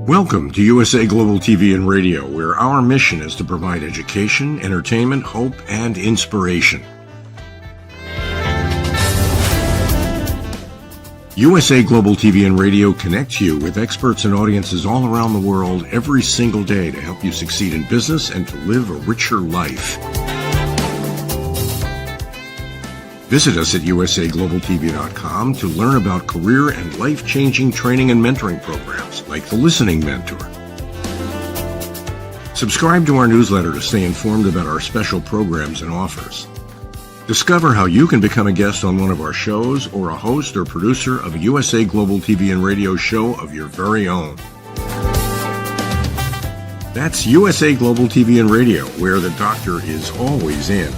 Welcome to USA Global TV and Radio, where our mission is to provide education, entertainment, hope, and inspiration. USA Global TV and Radio connects you with experts and audiences all around the world every single day to help you succeed in business and to live a richer life. Visit us at usaglobaltv.com to learn about career and life-changing training and mentoring programs like the Listening Mentor. Subscribe to our newsletter to stay informed about our special programs and offers. Discover how you can become a guest on one of our shows or a host or producer of a USA Global TV and Radio show of your very own. That's USA Global TV and Radio, where the doctor is always in.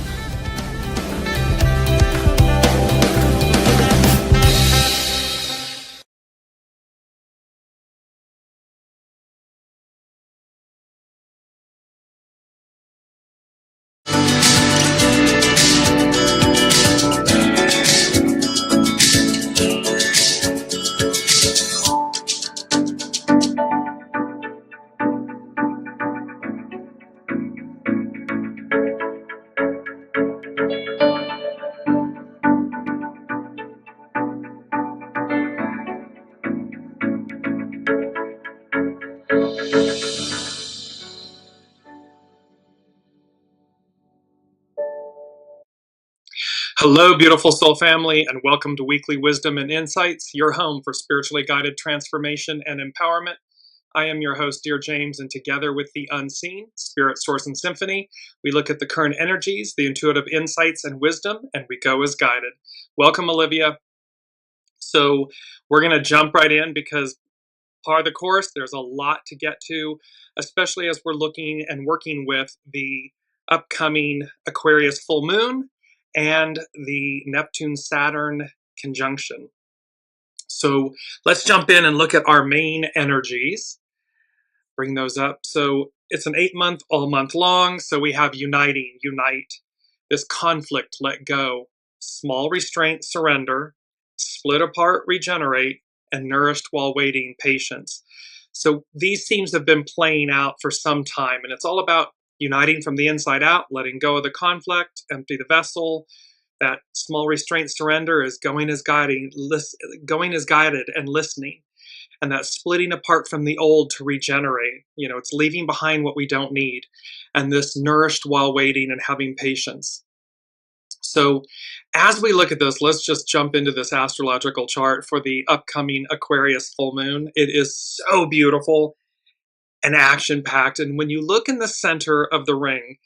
Hello, beautiful soul family, and welcome to Weekly Wisdom and Insights, your home for spiritually guided transformation and empowerment. I am your host, Dearjames, and together with the unseen, Spirit, Source, and Symphony, we look at the current energies, the intuitive insights, and wisdom, and we go as guided. Welcome, Olivia. So we're going to jump right in because part of the course, there's a lot to get to, especially as we're looking and working with the upcoming Aquarius full moon and the Neptune-Saturn conjunction. So let's jump in and look at our main energies. Bring those up. So it's an 8-month, all month long. So we have uniting, unite, this conflict, let go, small restraint, surrender, split apart, regenerate, and nourished while waiting, patience. So these themes have been playing out for some time, and it's all about uniting from the inside out, letting go of the conflict, empty the vessel. That small restraint surrender is going as guided and listening. And that splitting apart from the old to regenerate. It's leaving behind what we don't need. And this nourished while waiting and having patience. So as we look at this, let's just jump into this astrological chart for the upcoming Aquarius full moon. It is so beautiful and action-packed. And when you look in the center of the ring,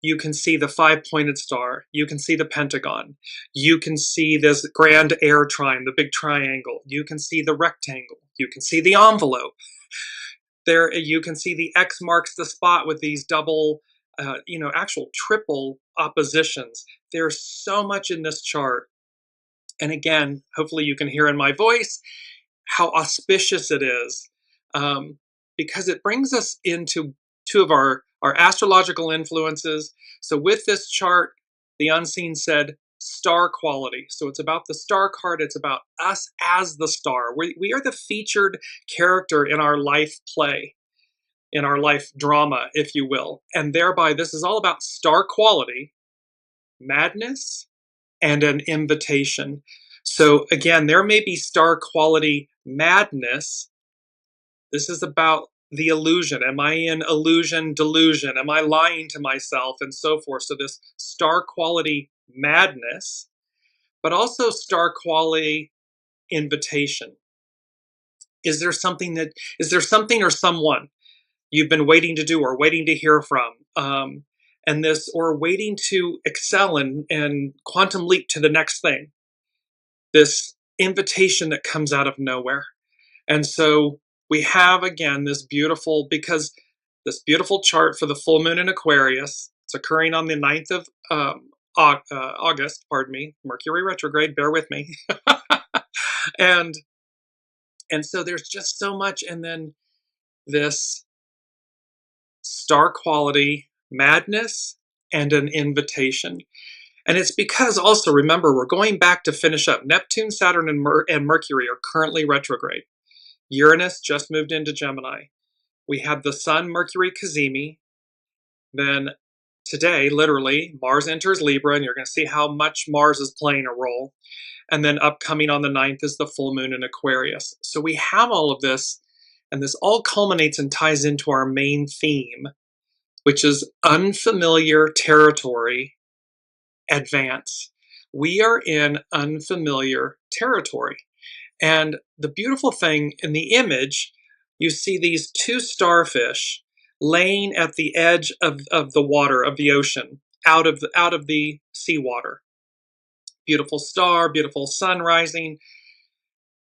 you can see the 5-pointed star. You can see the pentagon. You can see this grand air trine, the big triangle. You can see the rectangle. You can see the envelope. There, you can see the X marks the spot with these double, actual triple oppositions. There's so much in this chart. And again, hopefully you can hear in my voice how auspicious it is. Because it brings us into two of our astrological influences. So with this chart, the unseen said star quality. So it's about the star card. It's about us as the star. We are the featured character in our life play, in our life drama, if you will. And thereby, this is all about star quality, madness, and an invitation. So again, there may be star quality madness. This is about the illusion. Am I in illusion, delusion? Am I lying to myself? And so forth. So this star quality madness, but also star quality invitation. Is there something or someone you've been waiting to do or waiting to hear from? Or waiting to excel and quantum leap to the next thing. This invitation that comes out of nowhere. And so we have, again, this beautiful chart for the full moon in Aquarius. It's occurring on the 9th of August, Mercury retrograde, bear with me. and so there's just so much. And then this star quality madness and an invitation. And it's because also, remember, we're going back to finish up. Neptune, Saturn, and Mercury are currently retrograde. Uranus just moved into Gemini. We had the Sun, Mercury, Cazimi. Then today, literally, Mars enters Libra, and you're going to see how much Mars is playing a role. And then upcoming on the 9th is the full moon in Aquarius. So we have all of this, and this all culminates and ties into our main theme, which is unfamiliar territory, advance. We are in unfamiliar territory. And the beautiful thing in the image, you see these two starfish laying at the edge of the water, of the ocean, out of the seawater. Beautiful star, beautiful sun rising.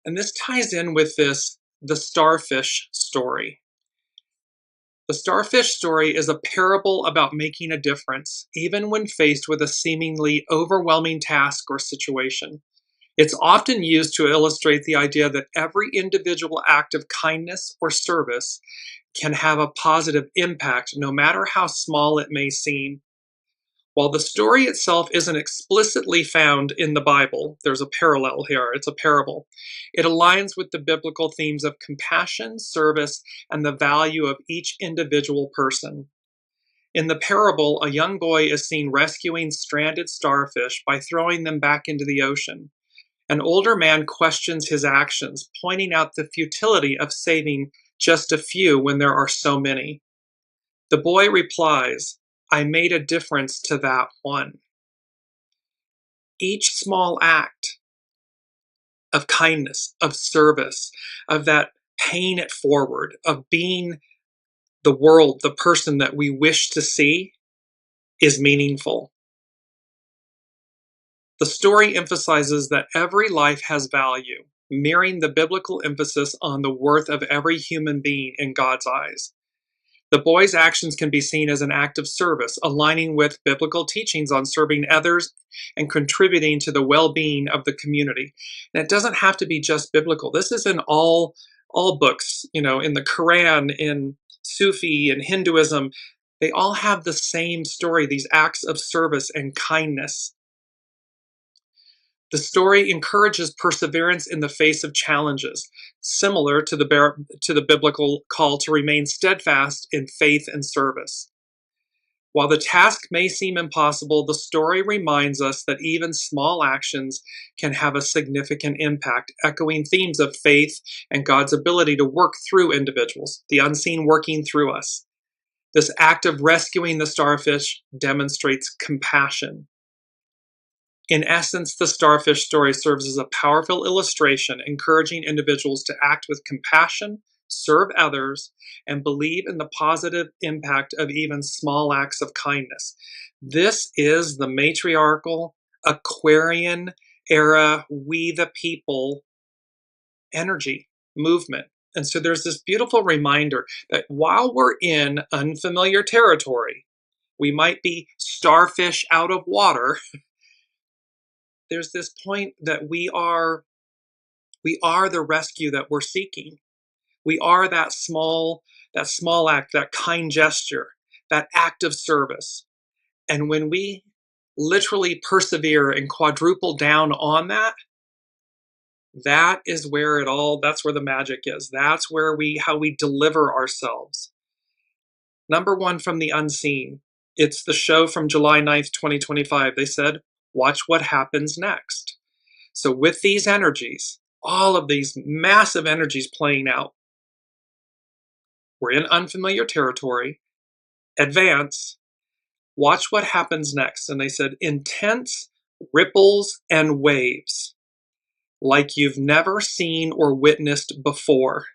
And this ties in with the starfish story. The starfish story is a parable about making a difference, even when faced with a seemingly overwhelming task or situation. It's often used to illustrate the idea that every individual act of kindness or service can have a positive impact, no matter how small it may seem. While the story itself isn't explicitly found in the Bible, there's a parallel here, it's a parable. It aligns with the biblical themes of compassion, service, and the value of each individual person. In the parable, a young boy is seen rescuing stranded starfish by throwing them back into the ocean. An older man questions his actions, pointing out the futility of saving just a few when there are so many. The boy replies, "I made a difference to that one." Each small act of kindness, of service, of that paying it forward, of being the world, the person that we wish to see, is meaningful. The story emphasizes that every life has value, mirroring the biblical emphasis on the worth of every human being in God's eyes. The boy's actions can be seen as an act of service, aligning with biblical teachings on serving others and contributing to the well-being of the community. And it doesn't have to be just biblical. This is in all books, in the Quran, in Sufi, and Hinduism. They all have the same story, these acts of service and kindness. The story encourages perseverance in the face of challenges, similar to the biblical call to remain steadfast in faith and service. While the task may seem impossible, the story reminds us that even small actions can have a significant impact, echoing themes of faith and God's ability to work through individuals, the unseen working through us. This act of rescuing the starfish demonstrates compassion. In essence, the starfish story serves as a powerful illustration, encouraging individuals to act with compassion, serve others, and believe in the positive impact of even small acts of kindness. This is the matriarchal Aquarian era, we the people energy movement. And so there's this beautiful reminder that while we're in unfamiliar territory, we might be starfish out of water. There's this point that we are the rescue that we're seeking. We are that small act, that kind gesture, that act of service. And when we literally persevere and quadruple down on that, that is where that's where the magic is. That's where how we deliver ourselves. Number one from the unseen. It's the show from July 9th, 2025. They said, watch what happens next. So with these energies, all of these massive energies playing out, we're in unfamiliar territory, advance, watch what happens next. And they said, intense ripples and waves, like you've never seen or witnessed before.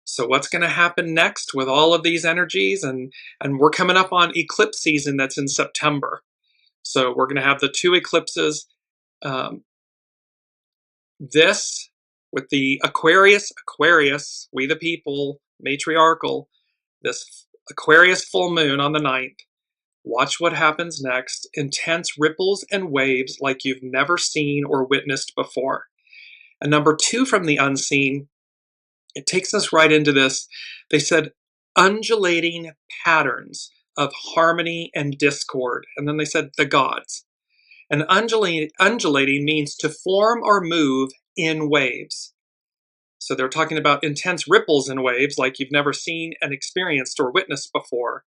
So what's going to happen next with all of these energies? And we're coming up on eclipse season that's in September. So we're going to have the two eclipses. This with the Aquarius, we the people, matriarchal, this Aquarius full moon on the 9th. Watch what happens next. Intense ripples and waves like you've never seen or witnessed before. And number two from the unseen, it takes us right into this. They said undulating patterns of harmony and discord. And then they said the gods. And undulating means to form or move in waves. So they're talking about intense ripples in waves like you've never seen and experienced or witnessed before.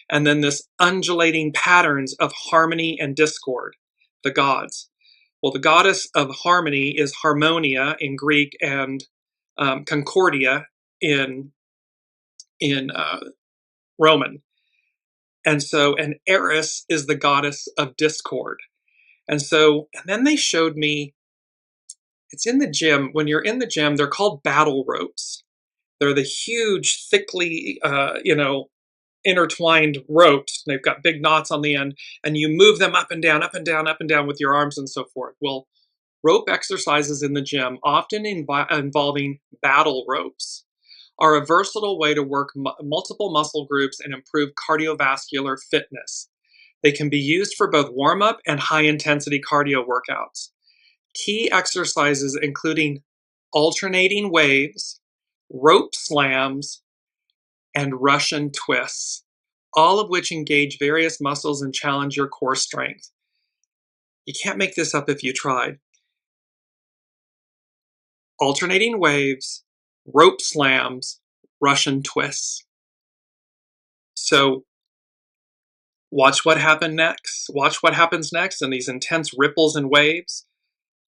And then this undulating patterns of harmony and discord, the gods. Well, the goddess of harmony is Harmonia in Greek and Concordia in Roman. And so, and Eris is the goddess of discord. And then they showed me, it's in the gym. When you're in the gym, they're called battle ropes. They're the huge, thickly, intertwined ropes. They've got big knots on the end, and you move them up and down, up and down, up and down with your arms and so forth. Well, rope exercises in the gym, often involving battle ropes, are a versatile way to work multiple muscle groups and improve cardiovascular fitness. They can be used for both warm-up and high-intensity cardio workouts. Key exercises including alternating waves, rope slams, and Russian twists, all of which engage various muscles and challenge your core strength. You can't make this up if you tried. Alternating waves, rope slams, Russian twists. So watch what happens next. Watch what happens next in these intense ripples and waves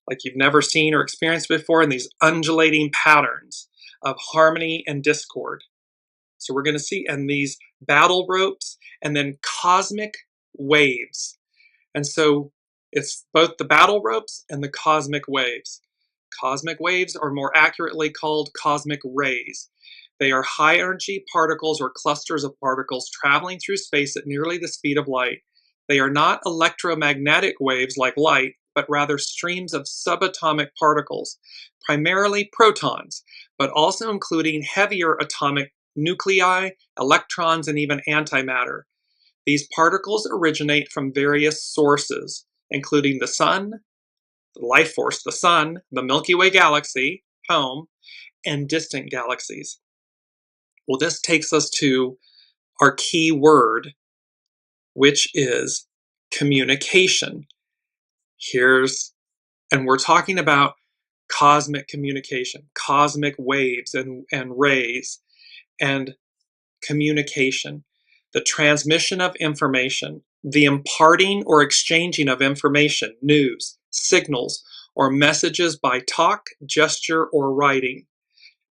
like you've never seen or experienced before, in these undulating patterns of harmony and discord. So we're going to see, and these battle ropes, and then cosmic waves. And so it's both the battle ropes and the cosmic waves. Cosmic waves are more accurately called cosmic rays. They are high energy particles or clusters of particles traveling through space at nearly the speed of light. They are not electromagnetic waves like light, but rather streams of subatomic particles, primarily protons, but also including heavier atomic nuclei, electrons, and even antimatter. These particles originate from various sources, including the sun, the life force, the sun, the Milky Way galaxy, home, and distant galaxies. Well, this takes us to our key word, which is communication. And we're talking about cosmic communication, cosmic waves and rays, and communication, the transmission of information, the imparting or exchanging of information, news, signals, or messages by talk, gesture, or writing,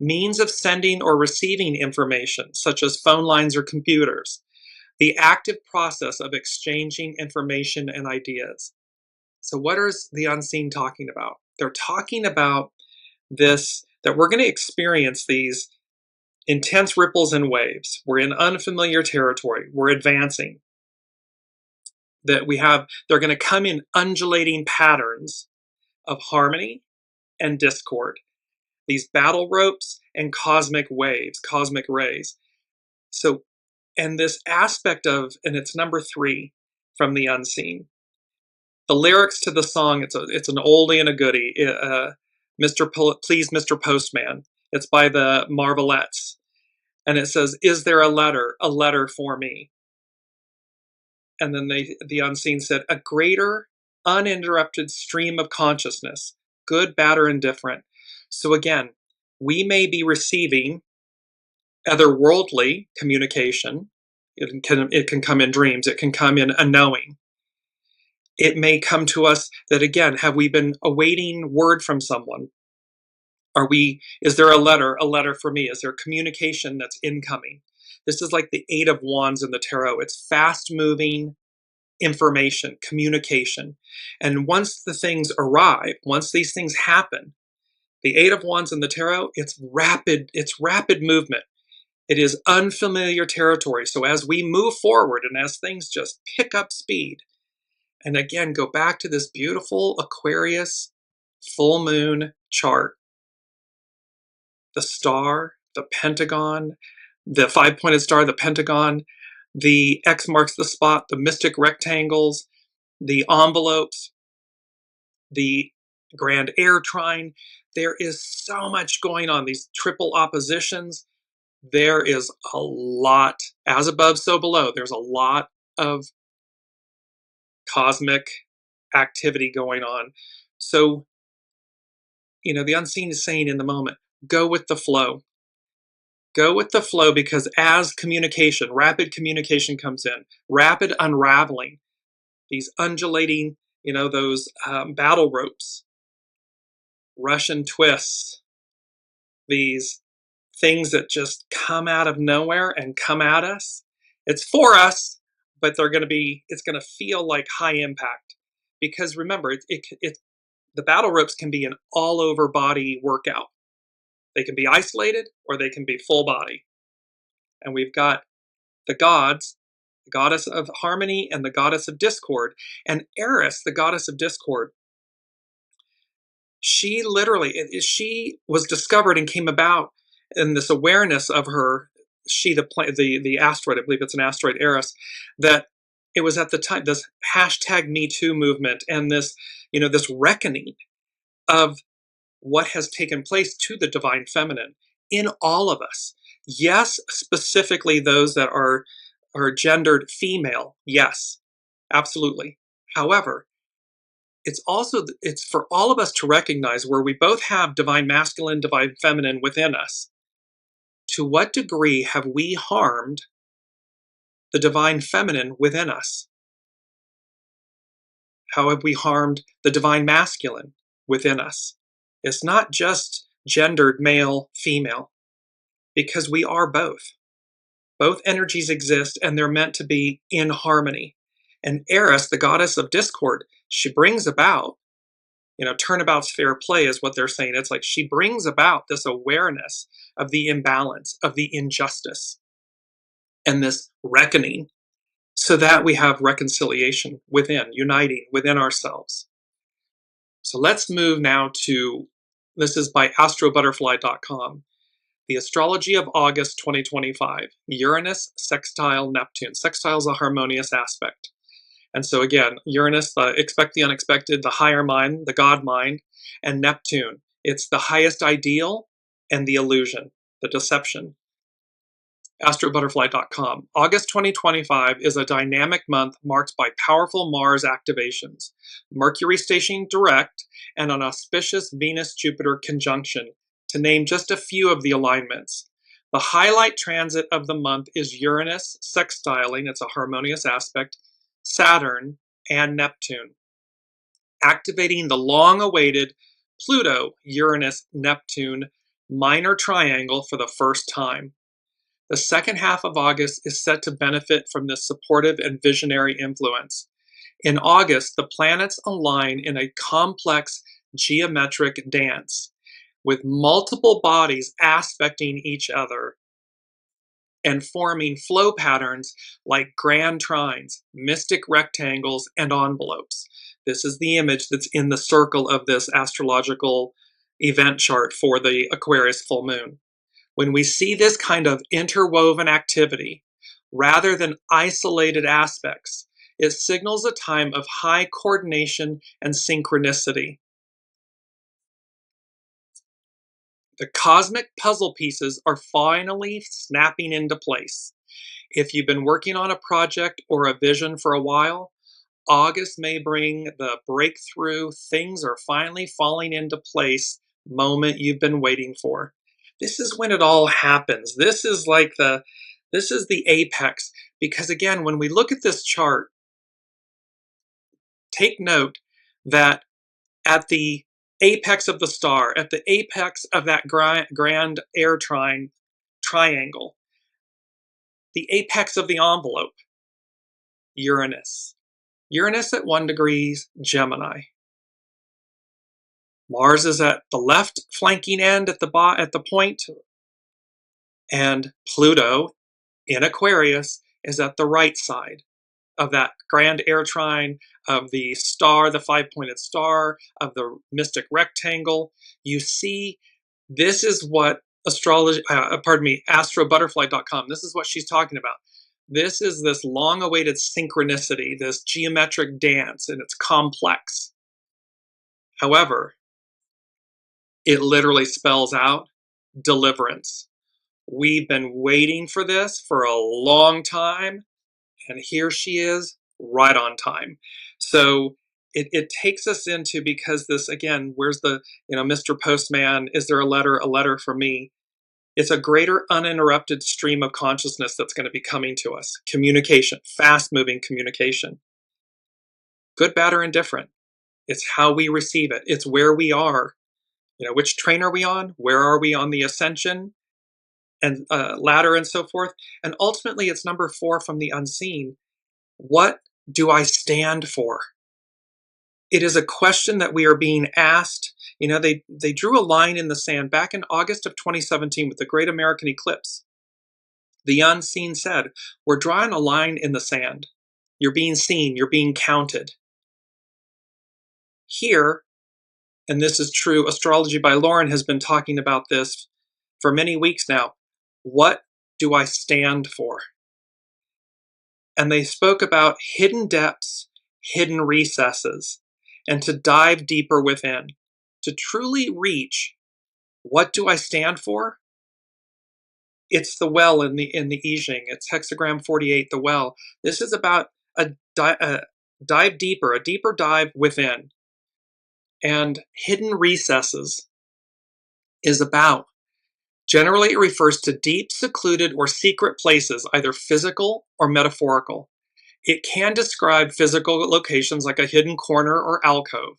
means of sending or receiving information, such as phone lines or computers, the active process of exchanging information and ideas. So what is the unseen talking about? They're talking about this, that we're going to experience these intense ripples and waves. We're in unfamiliar territory. We're advancing. They're going to come in undulating patterns of harmony and discord. These battle ropes and cosmic waves, cosmic rays. So, and this aspect of, and it's number 3 from the unseen. The lyrics to the song, it's an oldie and a goodie. Please, Mr. Postman. It's by the Marvelettes. And it says, is there a letter for me? And then the unseen said, a greater, uninterrupted stream of consciousness, good, bad, or indifferent. So again, we may be receiving otherworldly communication. It can come in dreams. It can come in a knowing. It may come to us that, again, have we been awaiting word from someone? Is there a letter for me? Is there communication that's incoming? This is like the 8 of Wands in the tarot. It's fast moving information, communication. And once the things arrive, once these things happen, the 8 of Wands in the tarot, it's rapid movement. It is unfamiliar territory. So as we move forward and as things just pick up speed, and again, go back to this beautiful Aquarius full moon chart, the star, the pentagon, the 5-pointed star, the pentagon, the X marks the spot, the mystic rectangles, the envelopes, the grand air trine. There is so much going on, these triple oppositions. There is a lot, as above, so below. There's a lot of cosmic activity going on. So, the unseen is saying in the moment, go with the flow. Go with the flow, because as communication, rapid communication comes in, rapid unraveling, these undulating, those battle ropes, Russian twists, these things that just come out of nowhere and come at us. It's for us, but it's going to feel like high impact. Because remember, the battle ropes can be an all over body workout. They can be isolated or they can be full body. And we've got the gods, the goddess of harmony and the goddess of discord. And Eris, the goddess of discord, she was discovered and came about in this awareness of her, the asteroid, I believe it's an asteroid, Eris, that it was at the time, this hashtag Me Too movement and this reckoning of what has taken place to the divine feminine in all of us. Yes, specifically those that are gendered female. Yes, absolutely. However, it's for all of us to recognize where we both have divine masculine, divine feminine within us. To what degree have we harmed the divine feminine within us? How have we harmed the divine masculine within us? It's not just gendered male, female, because we are both. Both energies exist and they're meant to be in harmony. And Eris, the goddess of discord, she brings about, turnabout's fair play is what they're saying. It's like she brings about this awareness of the imbalance, of the injustice, and this reckoning, so that we have reconciliation within, uniting within ourselves. So let's move now to, this is by astrobutterfly.com, the astrology of August 2025, Uranus sextile Neptune. Sextile is a harmonious aspect. And so again, Uranus, expect the unexpected, the higher mind, the God mind, and Neptune, it's the highest ideal and the illusion, the deception. astrobutterfly.com. August 2025 is a dynamic month marked by powerful Mars activations, Mercury stationing direct, and an auspicious Venus-Jupiter conjunction, to name just a few of the alignments. The highlight transit of the month is Uranus sextiling, it's a harmonious aspect, Saturn, and Neptune, activating the long-awaited Pluto-Uranus-Neptune minor triangle for the first time. The second half of August is set to benefit from this supportive and visionary influence. In August, the planets align in a complex geometric dance, with multiple bodies aspecting each other and forming flow patterns like grand trines, mystic rectangles, and envelopes. This is the image that's in the circle of this astrological event chart for the Aquarius full moon. When we see this kind of interwoven activity, rather than isolated aspects, it signals a time of high coordination and synchronicity. The cosmic puzzle pieces are finally snapping into place. If you've been working on a project or a vision for a while, August may bring the breakthrough, things are finally falling into place moment you've been waiting for. This is when it all happens. This is the apex. Because again, when we look at this chart, take note that at the apex of the star, at the apex of that grand air triangle, the apex of the envelope, Uranus. Uranus at 1 degree Gemini. Mars is at the left flanking end at the point, and Pluto in Aquarius is at the right side of that grand air trine, of the star, the 5-pointed star, of the mystic rectangle. You see, this is what astrobutterfly.com, this is what she's talking about. This is this long-awaited synchronicity, this geometric dance, and it's complex. However, it literally spells out deliverance. We've been waiting for this for a long time, and here she is, right on time. So it takes us into, because this, again, where's the, Mr. Postman, is there a letter for me? It's a greater uninterrupted stream of consciousness that's going to be coming to us. Communication, fast-moving communication. Good, bad, or indifferent. It's how we receive it. It's where we are. Which train are we on? Where are we on the ascension and ladder and so forth? And ultimately, it's number 4 from the unseen. What do I stand for? It is a question that we are being asked. They drew a line in the sand back in August of 2017 with the Great American Eclipse. The unseen said, we're drawing a line in the sand. You're being seen. You're being counted. Here, and this is true, Astrology by Lauren has been talking about this for many weeks now. What do I stand for? And they spoke about hidden depths, hidden recesses, and to dive deeper within, to truly reach, what do I stand for? It's the well in the I Ching. It's hexagram 48, the well. This is about a dive deeper, a deeper dive within. And hidden recesses is about, generally it refers to deep, secluded, or secret places, either physical or metaphorical. It can describe physical locations like a hidden corner or alcove,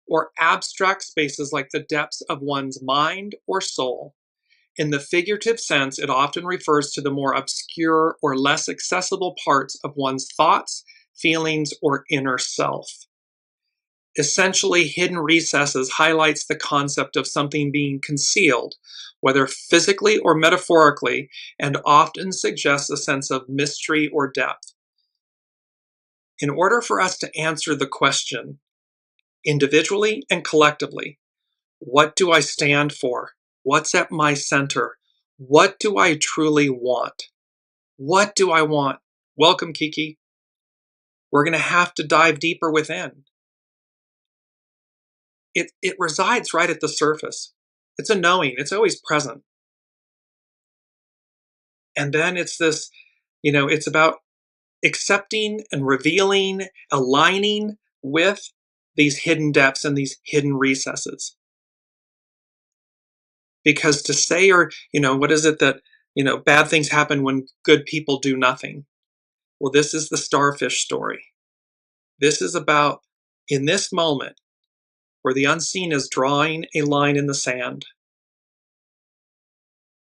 or abstract spaces like the depths of one's mind or soul. In the figurative sense, it often refers to the more obscure or less accessible parts of one's thoughts, feelings, or inner self. Essentially, hidden recesses highlights the concept of something being concealed, whether physically or metaphorically, and often suggests a sense of mystery or depth. In order for us to answer the question, individually and collectively, what do I stand for? What's at my center? What do I truly want? What do I want? Welcome, Kiki. We're going to have to dive deeper within. It resides right at the surface. It's a knowing. It's always present. And then it's this, it's about accepting and revealing, aligning with these hidden depths and these hidden recesses. Because to say, or, what is it that, bad things happen when good people do nothing? Well, this is the starfish story. This is about, in this moment, where the unseen is drawing a line in the sand.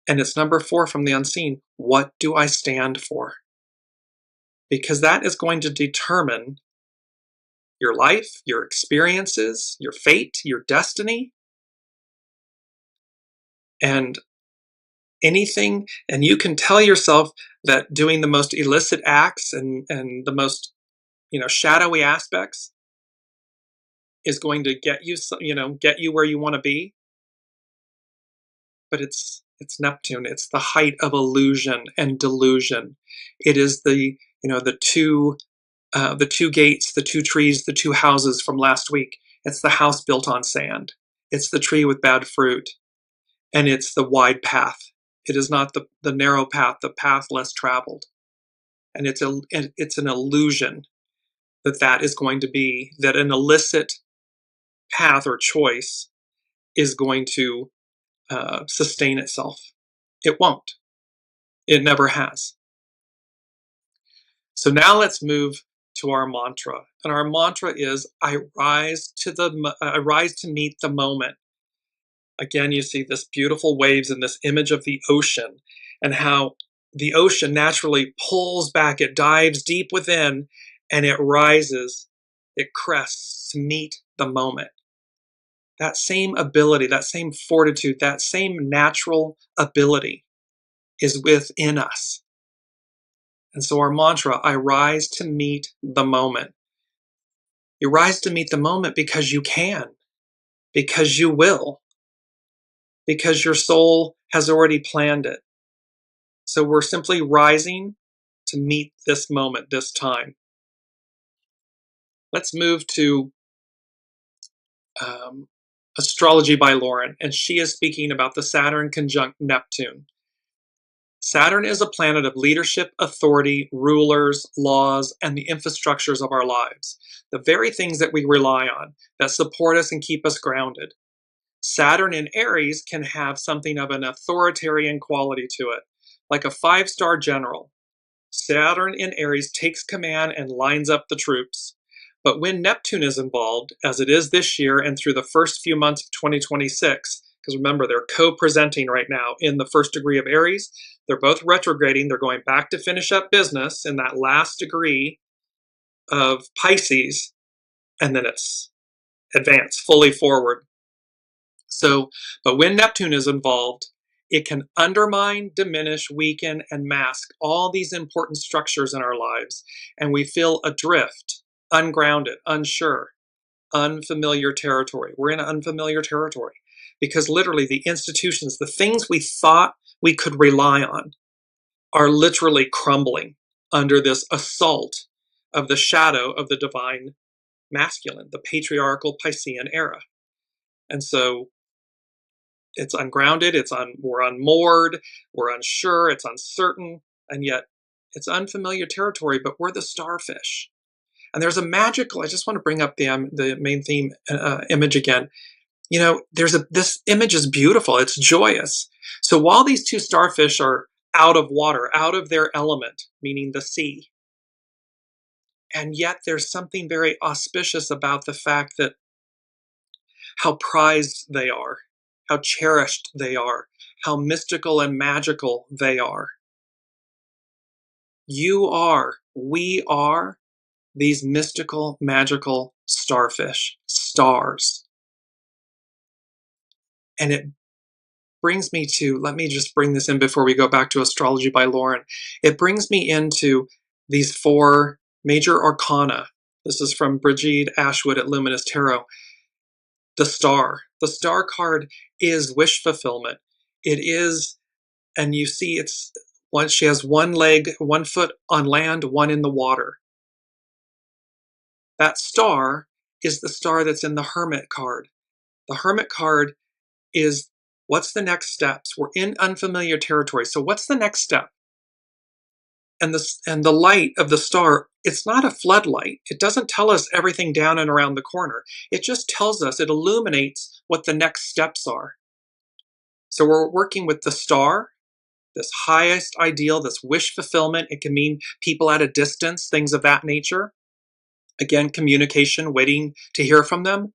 And it's number 4 from the unseen. What do I stand for? Because that is going to determine your life, your experiences, your fate, your destiny, and anything. And you can tell yourself that doing the most illicit acts and the most, shadowy aspects is going to get you where you want to be. But it's Neptune. It's the height of illusion and delusion. It is the two gates, the 2 trees, the 2 houses from last week. It's the house built on sand. It's the tree with bad fruit. And it's the wide path. It is not the narrow path, the path less traveled. And it's an illusion that is going to be, that an illicit path or choice is going to sustain itself. It won't. It never has. So now let's move to our mantra. And our mantra is, I rise to meet the moment. Again, you see this beautiful waves and this image of the ocean, and how the ocean naturally pulls back, it dives deep within, and it rises, it crests to meet the moment. That same ability, that same fortitude, that same natural ability is within us. And so our mantra, I rise to meet the moment. You rise to meet the moment because you can, because you will, because your soul has already planned it. So we're simply rising to meet this moment, this time. Let's move to Astrology by Lauren, and she is speaking about the Saturn conjunct Neptune. Saturn is a planet of leadership, authority, rulers, laws, and the infrastructures of our lives. The very things that we rely on, that support us and keep us grounded. Saturn in Aries can have something of an authoritarian quality to it, like a 5-star general. Saturn in Aries takes command and lines up the troops. But when Neptune is involved, as it is this year and through the first few months of 2026, because remember, they're co-presenting right now in the first degree of Aries. They're both retrograding. They're going back to finish up business in that last degree of Pisces, and then it's advanced fully forward. So, but when Neptune is involved, it can undermine, diminish, weaken, and mask all these important structures in our lives, and we feel adrift, ungrounded, unsure, unfamiliar territory. We're in unfamiliar territory because literally the institutions, the things we thought we could rely on, are literally crumbling under this assault of the shadow of the divine masculine, the patriarchal Piscean era. And so it's ungrounded, we're unmoored, we're unsure, it's uncertain, and yet it's unfamiliar territory, but we're the starfish. And there's a magical, I just want to bring up the main theme image again. You know, this image is beautiful, it's joyous. So while these two starfish are out of water, out of their element, meaning the sea, and yet there's something very auspicious about the fact that how prized they are, how cherished they are, how mystical and magical they are. We are these mystical, magical starfish, stars. And it brings me to, let me just bring this in before we go back to Astrology by Lauren. It brings me into these 4 major arcana. This is from Brigitte Ashwood at Luminous Tarot. The star. The star card is wish fulfillment. It is, and you see it's, she has one leg, one foot on land, one in the water. That star is the star that's in the Hermit card. The Hermit card is, what's the next steps? We're in unfamiliar territory. So what's the next step? And the light of the star, it's not a floodlight. It doesn't tell us everything down and around the corner. It just tells us, it illuminates what the next steps are. So we're working with the star, this highest ideal, this wish fulfillment. It can mean people at a distance, things of that nature. Again, communication, waiting to hear from them.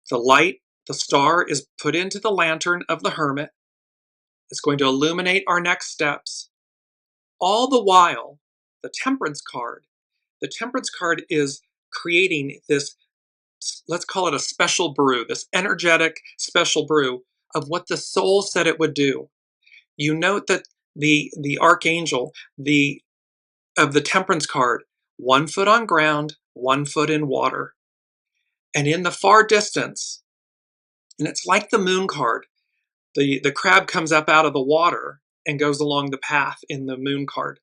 The light, the star, is put into the lantern of the hermit. It's going to illuminate our next steps. All the while, the Temperance card is creating this, let's call it a special brew, this energetic special brew of what the soul said it would do. You note that the archangel of the Temperance card, 1 foot on ground, 1 foot in water. And in the far distance, and it's like the moon card, the crab comes up out of the water and goes along the path in the moon card.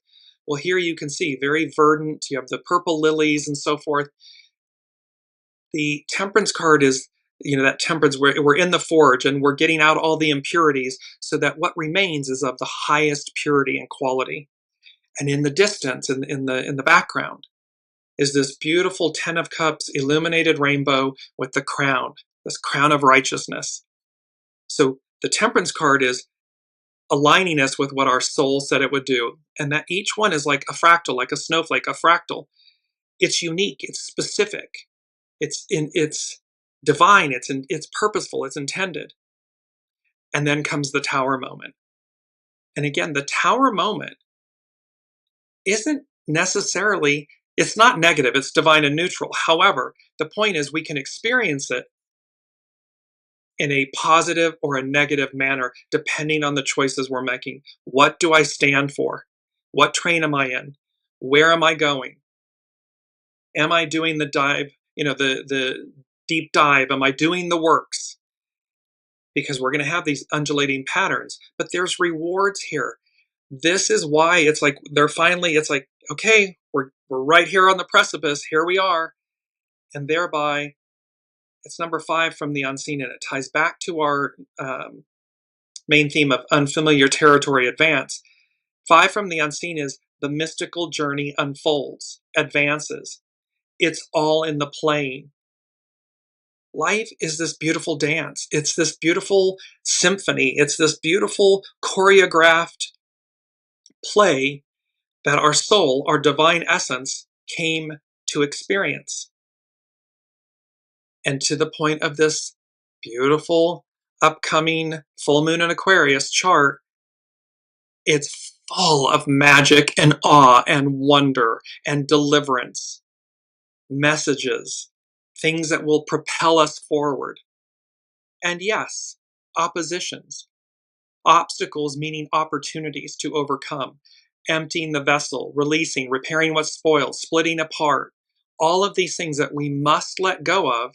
Well, here you can see very verdant, you have the purple lilies and so forth. The Temperance card is, that temperance, we're in the forge and we're getting out all the impurities so that what remains is of the highest purity and quality. And in the distance, in the background, is this beautiful 10 of Cups illuminated rainbow with the crown, this crown of righteousness. So the Temperance card is aligning us with what our soul said it would do. And that each one is like a fractal, like a snowflake, a fractal. It's unique, it's specific, it's divine, it's purposeful, it's intended. And then comes the Tower moment. And again, the Tower moment isn't necessarily, it's not negative, it's divine and neutral. However, the point is we can experience it in a positive or a negative manner, depending on the choices we're making. What do I stand for? What train am I in? Where am I going? Am I doing the dive, the deep dive? Am I doing the works? Because we're going to have these undulating patterns, but there's rewards here. This is why it's like, it's like, okay, we're right here on the precipice. Here we are. And thereby, it's number 5 from the unseen, and it ties back to our main theme of unfamiliar territory advance. 5 from the unseen is the mystical journey unfolds, advances. It's all in the playing. Life is this beautiful dance. It's this beautiful symphony. It's this beautiful choreographed play that our soul, our divine essence, came to experience. And to the point of this beautiful upcoming full moon in Aquarius chart, it's full of magic and awe and wonder and deliverance, messages, things that will propel us forward. And yes, oppositions, obstacles meaning opportunities to overcome, emptying the vessel, releasing, repairing what's spoiled, splitting apart, all of these things that we must let go of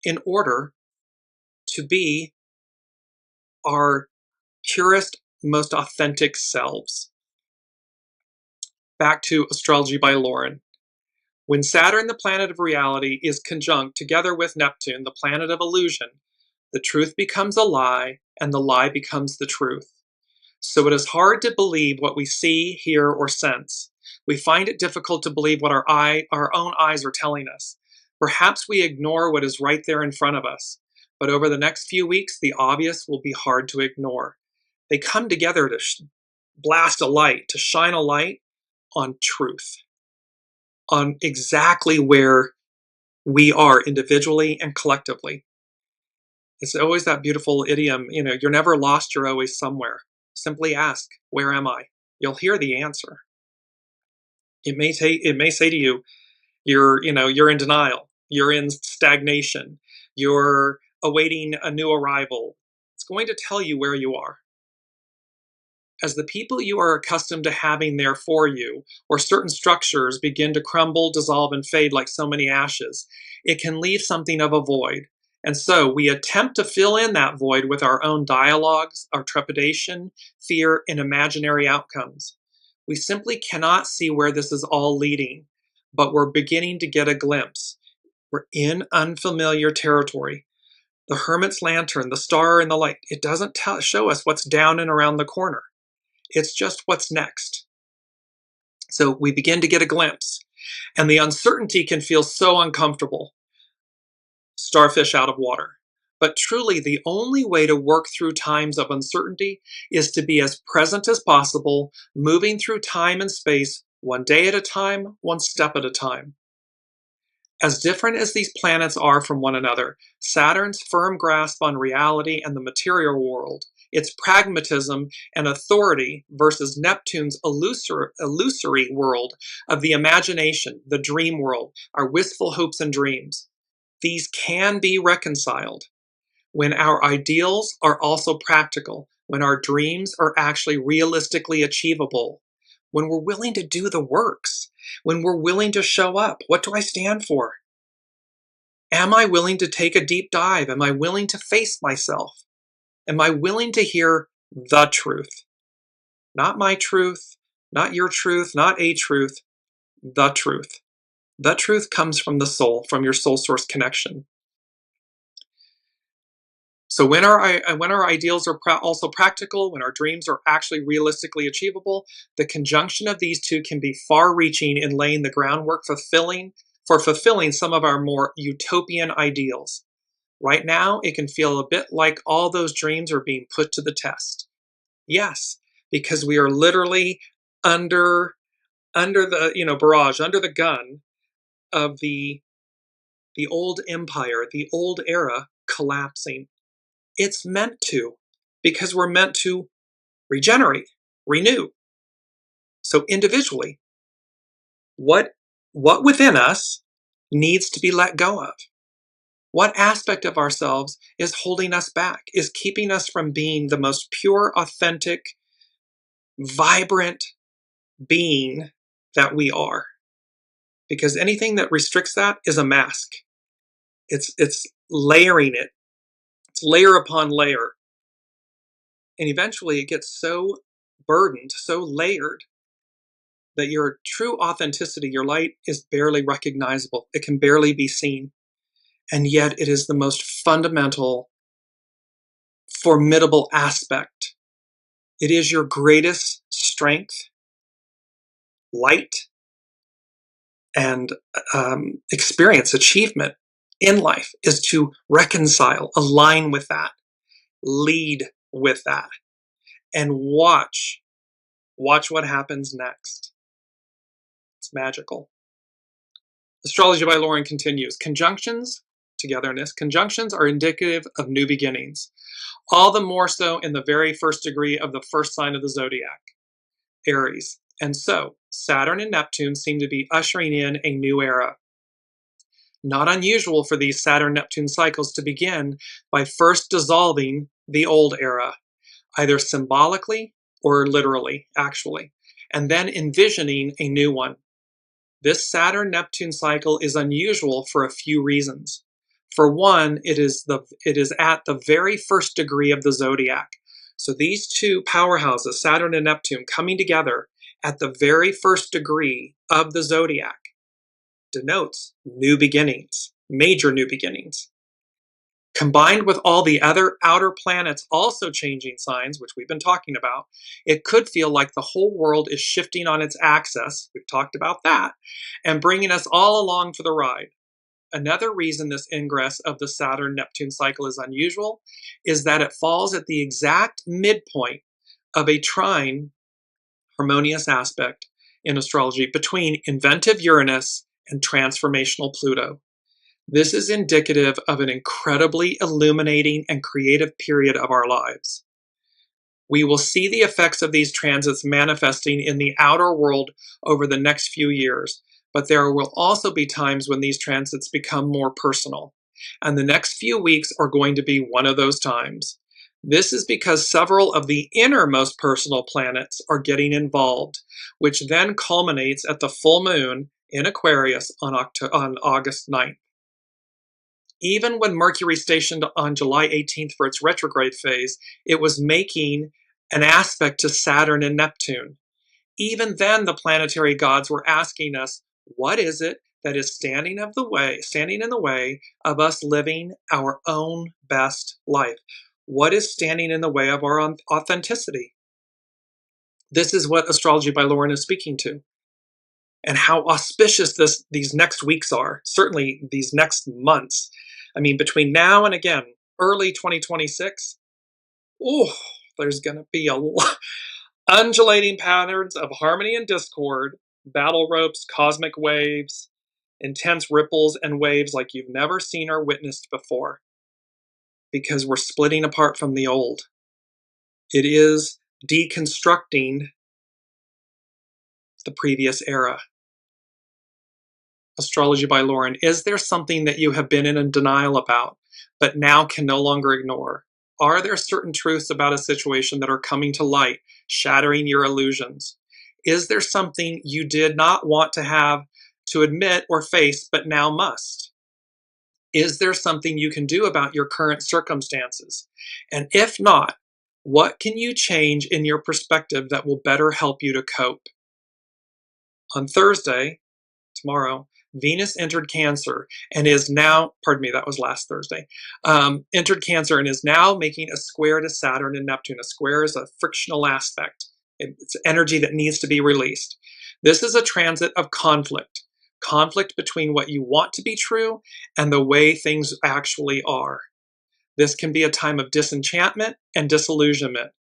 in order to be our purest, most authentic selves. Back to Astrology by Lauren. When Saturn, the planet of reality, is conjunct together with Neptune, the planet of illusion, the truth becomes a lie and the lie becomes the truth. So it is hard to believe what we see, hear, or sense. We find it difficult to believe what our own eyes are telling us. Perhaps we ignore what is right there in front of us. But over the next few weeks, the obvious will be hard to ignore. They come together to blast a light, to shine a light on truth, on exactly where we are individually and collectively. It's always that beautiful idiom, you're never lost, you're always somewhere. Simply ask, where am I? You'll hear the answer. It may say to you, you're in denial, you're in stagnation, you're awaiting a new arrival. It's going to tell you where you are. As the people you are accustomed to having there for you, or certain structures begin to crumble, dissolve, and fade like so many ashes, it can leave something of a void. And so we attempt to fill in that void with our own dialogues, our trepidation, fear, and imaginary outcomes. We simply cannot see where this is all leading, but we're beginning to get a glimpse. We're in unfamiliar territory. The hermit's lantern, the star and the light, it doesn't show us what's down and around the corner. It's just what's next. So we begin to get a glimpse, and the uncertainty can feel so uncomfortable. Starfish out of water. But truly, the only way to work through times of uncertainty is to be as present as possible, moving through time and space, one day at a time, one step at a time. As different as these planets are from one another, Saturn's firm grasp on reality and the material world, its pragmatism and authority versus Neptune's illusory world of the imagination, the dream world, our wistful hopes and dreams. These can be reconciled when our ideals are also practical, when our dreams are actually realistically achievable, when we're willing to do the works, when we're willing to show up. What do I stand for? Am I willing to take a deep dive? Am I willing to face myself? Am I willing to hear the truth? Not my truth, not your truth, not a truth, the truth. The truth comes from the soul, from your soul source connection. So when our ideals are also practical, when our dreams are actually realistically achievable, the conjunction of these two can be far-reaching in laying the groundwork for fulfilling some of our more utopian ideals. Right now, it can feel a bit like all those dreams are being put to the test. Yes, because we are literally under the barrage, under the gun of the old empire, the old era collapsing. It's meant to, because we're meant to regenerate, renew. So individually, what within us needs to be let go of? What aspect of ourselves is holding us back, is keeping us from being the most pure, authentic, vibrant being that we are? Because anything that restricts that is a mask. It's layering it. It's layer upon layer. And eventually it gets so burdened, so layered, that your true authenticity, your light, is barely recognizable. It can barely be seen. And yet it is the most fundamental formidable aspect. It is your greatest strength, light, and experience, achievement in life is to reconcile, align with that, lead with that, and watch what happens next. It's magical. Astrology by Lauren continues. Conjunctions, togetherness, conjunctions are indicative of new beginnings, all the more so in the very first degree of the first sign of the zodiac, Aries. And so, Saturn and Neptune seem to be ushering in a new era. Not unusual for these Saturn-Neptune cycles to begin by first dissolving the old era, either symbolically or literally, actually, and then envisioning a new one. This Saturn-Neptune cycle is unusual for a few reasons. For one, it is at the very first degree of the zodiac. So these two powerhouses, Saturn and Neptune, coming together at the very first degree of the zodiac denotes new beginnings, major new beginnings. Combined with all the other outer planets also changing signs, which we've been talking about, it could feel like the whole world is shifting on its axis, we've talked about that, and bringing us all along for the ride. Another reason this ingress of the Saturn-Neptune cycle is unusual is that it falls at the exact midpoint of a trine, harmonious aspect in astrology, between inventive Uranus and transformational Pluto. This is indicative of an incredibly illuminating and creative period of our lives. We will see the effects of these transits manifesting in the outer world over the next few years, but there will also be times when these transits become more personal, and the next few weeks are going to be one of those times. This is because several of the innermost personal planets are getting involved, which then culminates at the full moon in Aquarius on August 9th. Even when Mercury stationed on July 18th for its retrograde phase, it was making an aspect to Saturn and Neptune. Even then, the planetary gods were asking us, what is it that is standing in the way of us living our own best life? What is standing in the way of our authenticity? This is what Astrology by Lauren is speaking to. And how auspicious these next weeks are, certainly these next months. I mean, between now and again, early 2026, there's going to be a lot. Undulating patterns of harmony and discord, battle ropes, cosmic waves, intense ripples and waves like you've never seen or witnessed before. Because we're splitting apart from the old. It is deconstructing the previous era. Astrology by Lauren. Is there something that you have been in denial about, but now can no longer ignore? Are there certain truths about a situation that are coming to light, shattering your illusions? Is there something you did not want to have to admit or face, but now must? Is there something you can do about your current circumstances? And if not, what can you change in your perspective that will better help you to cope? On Thursday, tomorrow, Venus entered Cancer and is now, that was last Thursday, entered Cancer and is now making a square to Saturn and Neptune. A square is a frictional aspect. It's energy that needs to be released. This is a transit of conflict between what you want to be true and the way things actually are. This can be a time of disenchantment and disillusionment.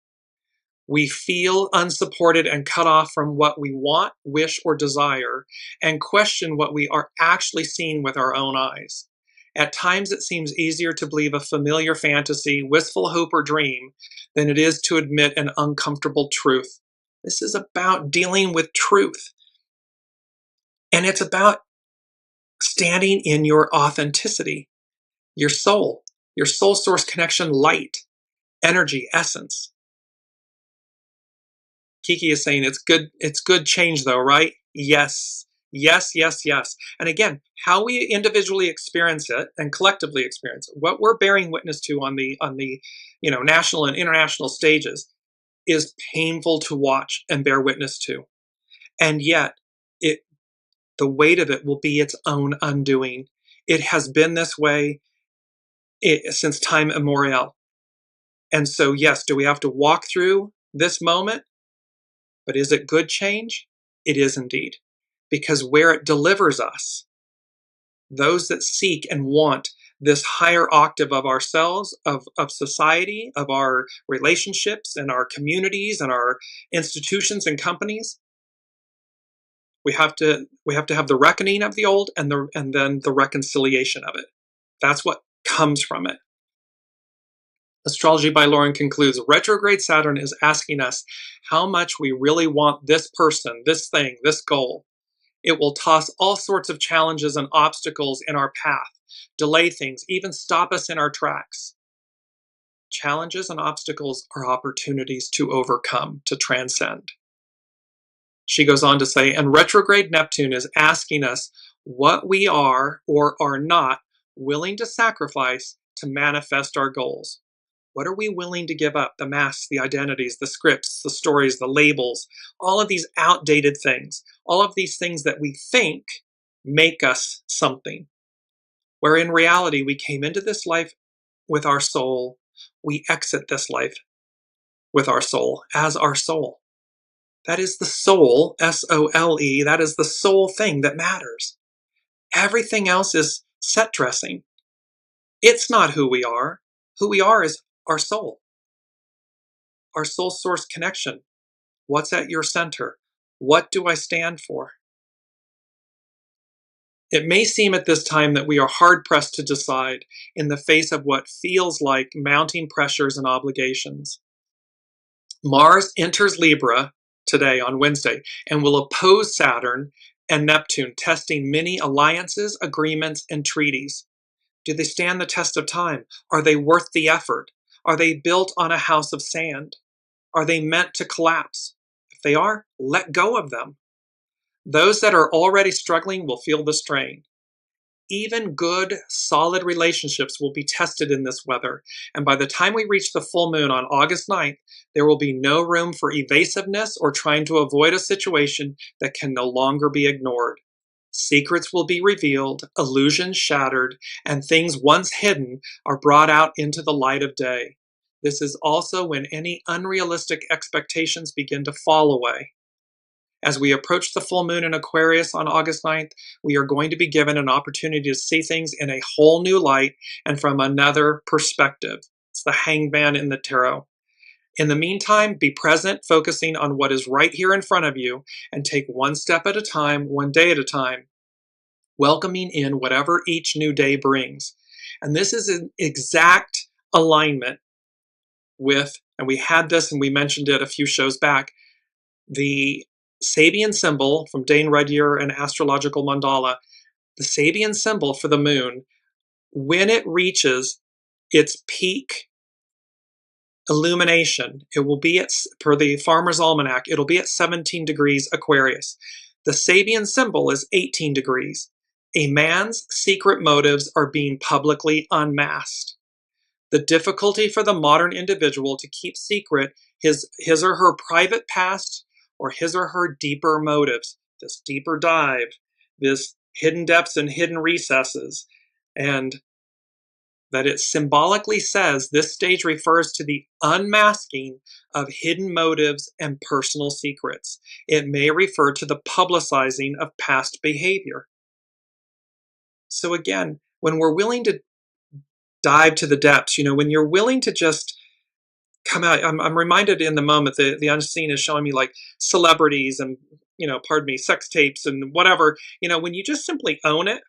We feel unsupported and cut off from what we want, wish, or desire, and question what we are actually seeing with our own eyes. At times, it seems easier to believe a familiar fantasy, wistful hope, or dream than it is to admit an uncomfortable truth. This is about dealing with truth. And it's about standing in your authenticity, your soul source connection, light, energy, essence. Kiki is saying it's good change though, right? Yes. And again, how we individually experience it and collectively experience it, what we're bearing witness to on the national and international stages is painful to watch and bear witness to. And yet the weight of it will be its own undoing. It has been this way since time immemorial. And so, yes, do we have to walk through this moment? But is it good change? It is indeed. Because where it delivers us, those that seek and want this higher octave of ourselves, of society, of our relationships and our communities and our institutions and companies, we have to have the reckoning of the old and then the reconciliation of it. That's what comes from it. Astrology by Lauren concludes, retrograde Saturn is asking us how much we really want this person, this thing, this goal. It will toss all sorts of challenges and obstacles in our path, delay things, even stop us in our tracks. Challenges and obstacles are opportunities to overcome, to transcend. She goes on to say, and retrograde Neptune is asking us what we are or are not willing to sacrifice to manifest our goals. What are we willing to give up? The masks, the identities, the scripts, the stories, the labels, all of these outdated things, all of these things that we think make us something. Where in reality, we came into this life with our soul. We exit this life with our soul, as our soul. That is the soul, S-O-L-E, that is the sole thing that matters. Everything else is set dressing. It's not who we are. Who we are is our soul. Our soul source connection. What's at your center? What do I stand for? It may seem at this time that we are hard-pressed to decide in the face of what feels like mounting pressures and obligations. Mars enters Libra today on Wednesday and will oppose Saturn and Neptune, testing many alliances, agreements, and treaties. Do they stand the test of time? Are they worth the effort? Are they built on a house of sand? Are they meant to collapse? If they are, let go of them. Those that are already struggling will feel the strain. Even good, solid relationships will be tested in this weather, and by the time we reach the full moon on August 9th, there will be no room for evasiveness or trying to avoid a situation that can no longer be ignored. Secrets will be revealed, illusions shattered, and things once hidden are brought out into the light of day. This is also when any unrealistic expectations begin to fall away. As we approach the full moon in Aquarius on August 9th, we are going to be given an opportunity to see things in a whole new light and from another perspective. It's the hangman in the tarot. In the meantime, be present, focusing on what is right here in front of you, and take one step at a time, one day at a time, welcoming in whatever each new day brings. And this is an exact alignment with, and we had this and we mentioned it a few shows back, the Sabian symbol from Dane Rudyer and Astrological Mandala, the Sabian symbol for the moon, when it reaches its peak illumination, it will be at, per the Farmer's Almanac, it'll be at 17 degrees Aquarius. The Sabian symbol is 18 degrees. A man's secret motives are being publicly unmasked. The difficulty for the modern individual to keep secret his or her private past or his or her deeper motives, this deeper dive, this hidden depths and hidden recesses, and that it symbolically says this stage refers to the unmasking of hidden motives and personal secrets. It may refer to the publicizing of past behavior. So again, when we're willing to dive to the depths, when you're willing to just come out, I'm reminded in the moment, the unseen is showing me like celebrities and, sex tapes and whatever, when you just simply own it,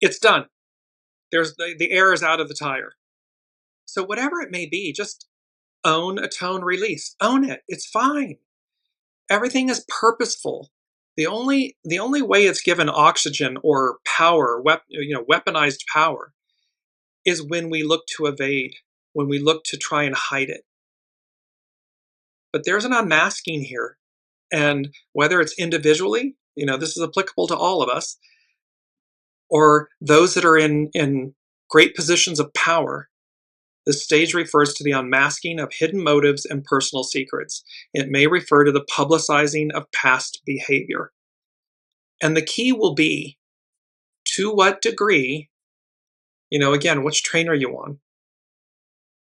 it's done. There's the air is out of the tire. So whatever it may be, just own, atone, release. Own it. It's fine. Everything is purposeful. The only way it's given oxygen or power, weaponized power, is when we look to evade, when we look to try and hide it. But there's an unmasking here. And whether it's individually, this is applicable to all of us, or those that are in great positions of power, this stage refers to the unmasking of hidden motives and personal secrets. It may refer to the publicizing of past behavior. And the key will be, to what degree, again, which train are you on?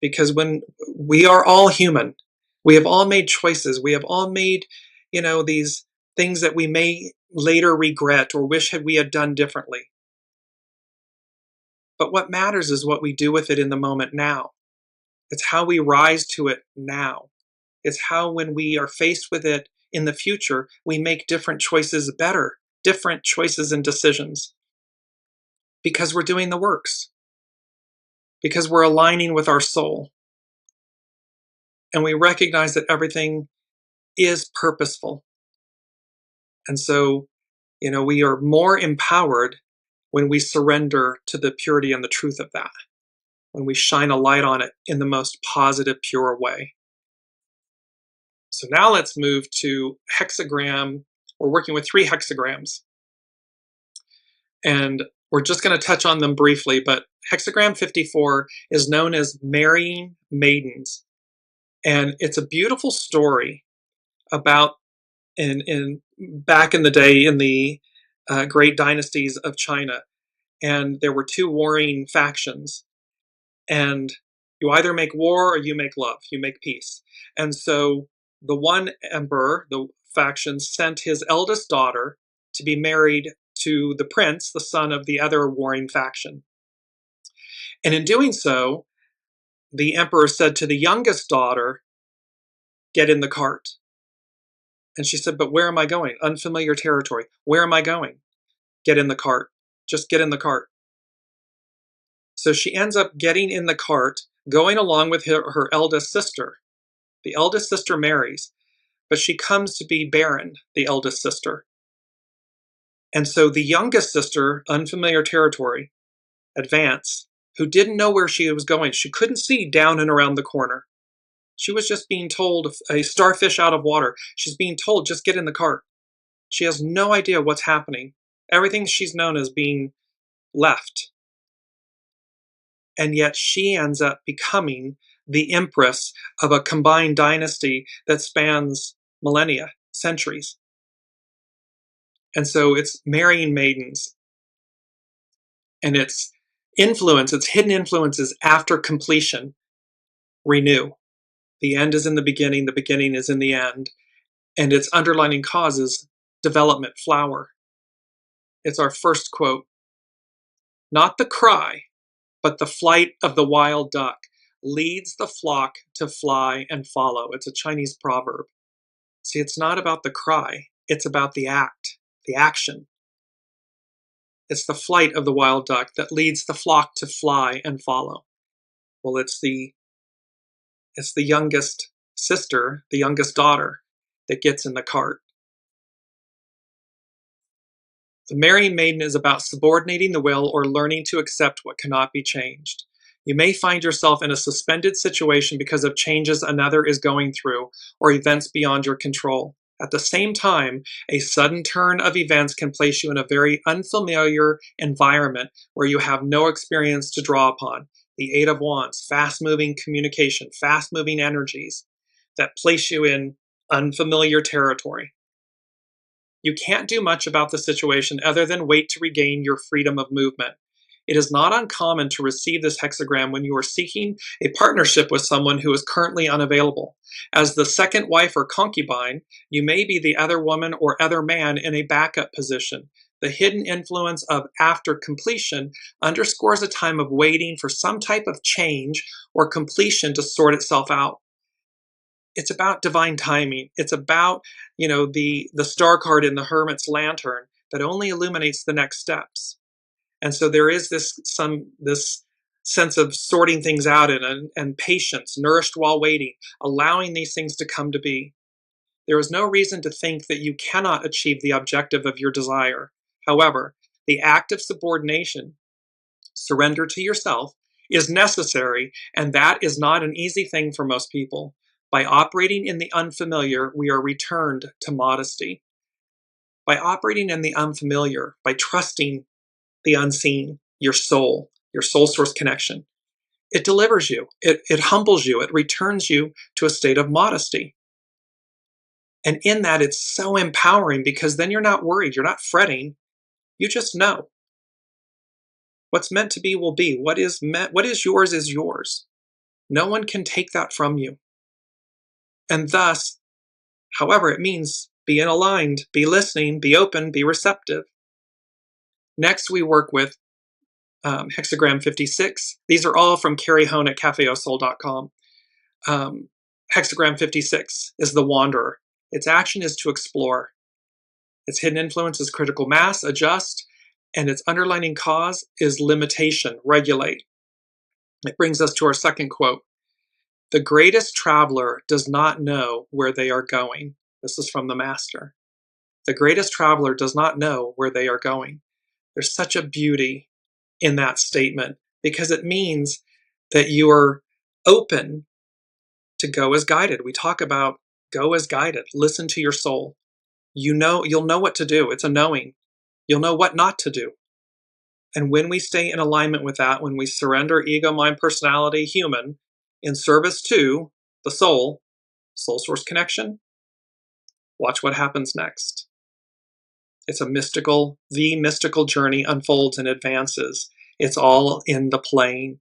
because when we are all human, we have all made choices. We have all made, these things that we may later regret or wish we had done differently. But what matters is what we do with it in the moment now. It's how we rise to it now. It's how, when we are faced with it in the future, we make different choices better, different choices and decisions. Because we're doing the works. Because we're aligning with our soul. And we recognize that everything is purposeful. And so, we are more empowered when we surrender to the purity and the truth of that, when we shine a light on it in the most positive, pure way. So now let's move to hexagram. We're working with 3 hexagrams. And we're just going to touch on them briefly, but hexagram 54 is known as marrying maidens. And it's a beautiful story about back in the day in the great dynasties of China. And there were 2 warring factions. And you either make war or you make love, you make peace. And so the one emperor, the faction, sent his eldest daughter to be married to the prince, the son of the other warring faction. And in doing so, the emperor said to the youngest daughter, "Get in the cart." And she said, "But where am I going? Unfamiliar territory. Where am I going?" "Get in the cart. Just get in the cart." So she ends up getting in the cart, going along with her eldest sister. The eldest sister marries, but she comes to be barren, the eldest sister. And so the youngest sister, unfamiliar territory, Advance, who didn't know where she was going. She couldn't see down and around the corner. She was just being told, a starfish out of water. She's being told, just get in the cart. She has no idea what's happening. Everything she's known as being left. And yet she ends up becoming the empress of a combined dynasty that spans millennia, centuries. And so it's marrying maidens. And its influence, its hidden influences after completion, renew. The end is in the beginning is in the end. And its underlining cause is development, flower. It's our first quote. Not the cry, but the flight of the wild duck leads the flock to fly and follow. It's a Chinese proverb. See, it's not about the cry. It's about the act, the action. It's the flight of the wild duck that leads the flock to fly and follow. Well, it's the youngest sister, the youngest daughter, that gets in the cart. The marrying maiden is about subordinating the will or learning to accept what cannot be changed. You may find yourself in a suspended situation because of changes another is going through or events beyond your control. At the same time, a sudden turn of events can place you in a very unfamiliar environment where you have no experience to draw upon. The Eight of Wands, fast-moving communication, fast-moving energies that place you in unfamiliar territory. You can't do much about the situation other than wait to regain your freedom of movement. It is not uncommon to receive this hexagram when you are seeking a partnership with someone who is currently unavailable. As the second wife or concubine, you may be the other woman or other man in a backup position. The hidden influence of after completion underscores a time of waiting for some type of change or completion to sort itself out. It's about divine timing. It's about, the star card in the Hermit's lantern that only illuminates the next steps. And so there is this sense of sorting things out and patience, nourished while waiting, allowing these things to come to be. There is no reason to think that you cannot achieve the objective of your desire. However, the act of subordination, surrender to yourself, is necessary, and that is not an easy thing for most people. By operating in the unfamiliar, we are returned to modesty. By operating in the unfamiliar, by trusting the unseen, your soul source connection, it delivers you, it humbles you, it returns you to a state of modesty. And in that, it's so empowering because then you're not worried, you're not fretting, you just know. What's meant to be will be. What is yours is yours. No one can take that from you. And thus, however, it means be aligned, be listening, be open, be receptive. Next, we work with hexagram 56. These are all from Carrie Hone at cafeausoul.com. Hexagram 56 is the wanderer. Its action is to explore. Its hidden influence is critical mass, adjust, and its underlining cause is limitation, regulate. It brings us to our second quote. The greatest traveler does not know where they are going. This is from the master. The greatest traveler does not know where they are going. There's such a beauty in that statement because it means that you are open to go as guided. We talk about go as guided. Listen to your soul. You'll know what to do. It's a knowing. You'll know what not to do. And when we stay in alignment with that, when we surrender ego, mind, personality, human, in service to the soul source connection, watch what happens next. It's the mystical journey unfolds and advances. It's all in the plane.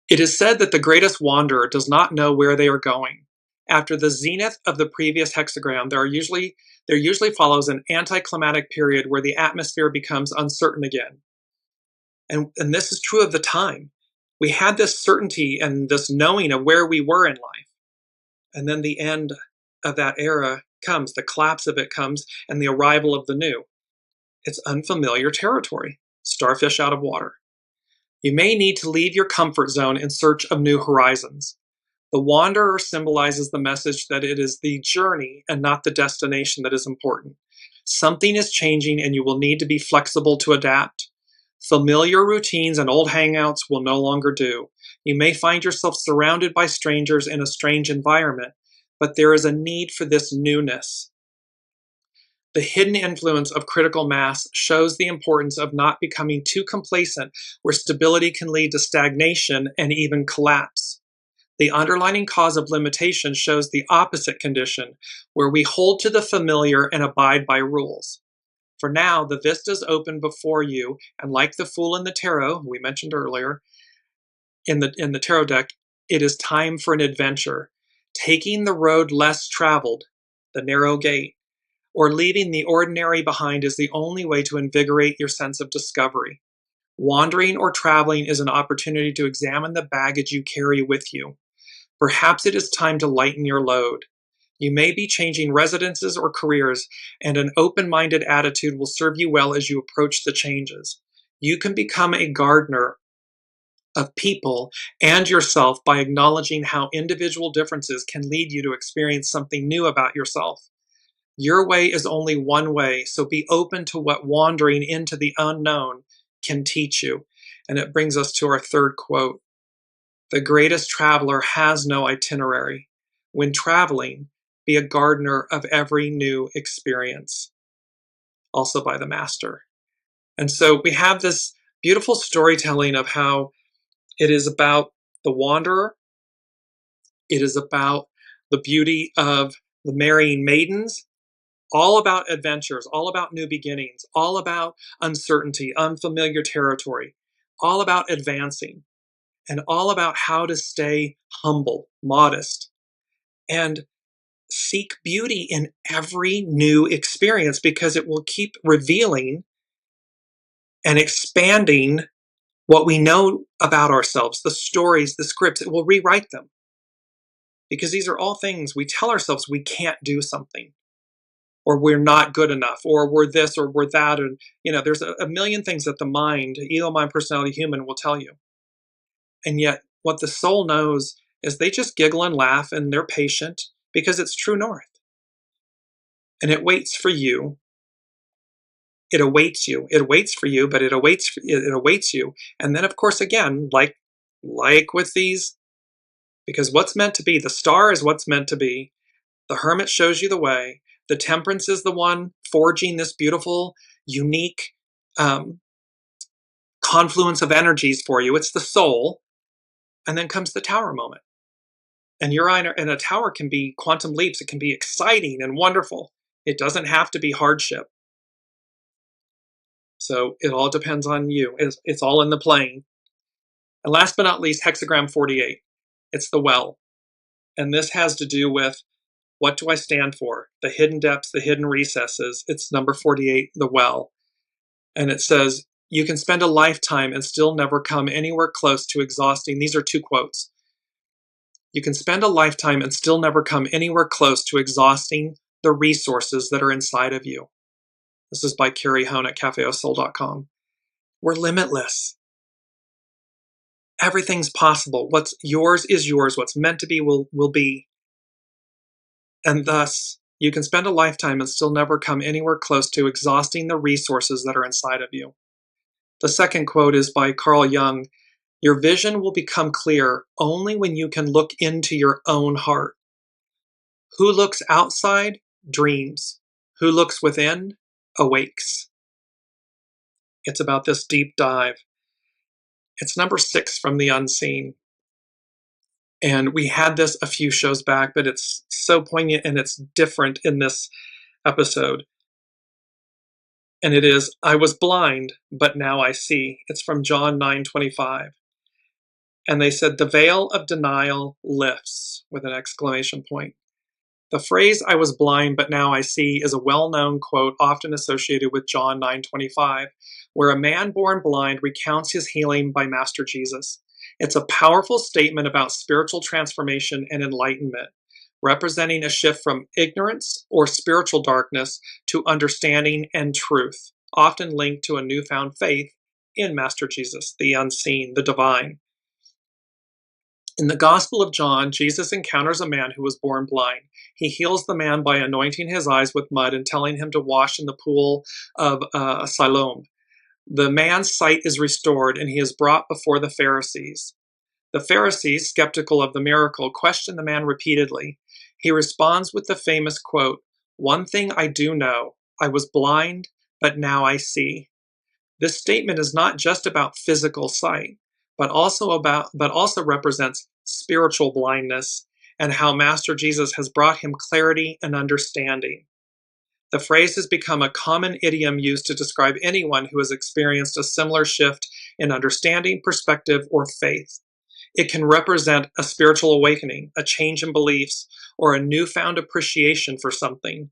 It is said that the greatest wanderer does not know where they are going. After the zenith of the previous hexagram, there usually follows an anticlimactic period where the atmosphere becomes uncertain again. And this is true of the time. We had this certainty and this knowing of where we were in life. And then the end of that era comes, the collapse of it comes, and the arrival of the new. It's unfamiliar territory, starfish out of water. You may need to leave your comfort zone in search of new horizons. The wanderer symbolizes the message that it is the journey and not the destination that is important. Something is changing and you will need to be flexible to adapt. Familiar routines and old hangouts will no longer do. You may find yourself surrounded by strangers in a strange environment, but there is a need for this newness. The hidden influence of critical mass shows the importance of not becoming too complacent, where stability can lead to stagnation and even collapse. The underlying cause of limitation shows the opposite condition, where we hold to the familiar and abide by rules. For now, the vista's open before you, and like the Fool in the Tarot, we mentioned earlier, in the Tarot deck, it is time for an adventure. Taking the road less traveled, the narrow gate, or leaving the ordinary behind is the only way to invigorate your sense of discovery. Wandering or traveling is an opportunity to examine the baggage you carry with you. Perhaps it is time to lighten your load. You may be changing residences or careers, and an open-minded attitude will serve you well as you approach the changes. You can become a gardener of people and yourself by acknowledging how individual differences can lead you to experience something new about yourself. Your way is only one way, so be open to what wandering into the unknown can teach you. And it brings us to our third quote. The greatest traveler has no itinerary. When traveling, be a gardener of every new experience. Also by the master. And so we have this beautiful storytelling of how it is about the wanderer. It is about the beauty of the marrying maidens. All about adventures, all about new beginnings, all about uncertainty, unfamiliar territory, all about advancing, and all about how to stay humble, modest, and seek beauty in every new experience because it will keep revealing and expanding what we know about ourselves, the stories, the scripts. It will rewrite them because these are all things we tell ourselves we can't do something, or we're not good enough, or we're this, or we're that, and there's a million things that the mind, ego, mind, personality, human will tell you. And yet, what the soul knows is they just giggle and laugh, and they're patient because it's true north. And it waits for you. It awaits you. It waits for you, but it awaits you. And then, of course, again, like with these, because what's meant to be, the star is what's meant to be. The hermit shows you the way. The temperance is the one forging this beautiful, unique confluence of energies for you. It's the soul. And then comes the tower moment. And a tower can be quantum leaps. It can be exciting and wonderful. It doesn't have to be hardship. So it all depends on you. It's all in the plane. And last but not least, hexagram 48. It's the well. And this has to do with, what do I stand for? The hidden depths, the hidden recesses. It's number 48, the well. And it says, you can spend a lifetime and still never come anywhere close to exhausting. These are two quotes. You can spend a lifetime and still never come anywhere close to exhausting the resources that are inside of you. This is by Carrie Hone at cafeosoul.com. We're limitless. Everything's possible. What's yours is yours. What's meant to be will be. And thus, you can spend a lifetime and still never come anywhere close to exhausting the resources that are inside of you. The second quote is by Carl Jung. Your vision will become clear only when you can look into your own heart. Who looks outside dreams. Who looks within awakes. It's about this deep dive. It's number 6 from the unseen. And we had this a few shows back, but it's so poignant and it's different in this episode. And it is, I was blind, but now I see. It's from John 9:25. And they said, the veil of denial lifts, with an exclamation point. The phrase, I was blind, but now I see, is a well-known quote often associated with John 9:25, where a man born blind recounts his healing by Master Jesus. It's a powerful statement about spiritual transformation and enlightenment, representing a shift from ignorance or spiritual darkness to understanding and truth, often linked to a newfound faith in Master Jesus, the unseen, the divine. In the Gospel of John, Jesus encounters a man who was born blind. He heals the man by anointing his eyes with mud and telling him to wash in the pool of Siloam. The man's sight is restored and he is brought before the Pharisees. The Pharisees, skeptical of the miracle, question the man repeatedly. He responds with the famous quote, one thing I do know, I was blind, but now I see. This statement is not just about physical sight, but also represents spiritual blindness and how Master Jesus has brought him clarity and understanding. The phrase has become a common idiom used to describe anyone who has experienced a similar shift in understanding, perspective, or faith. It can represent a spiritual awakening, a change in beliefs, or a newfound appreciation for something.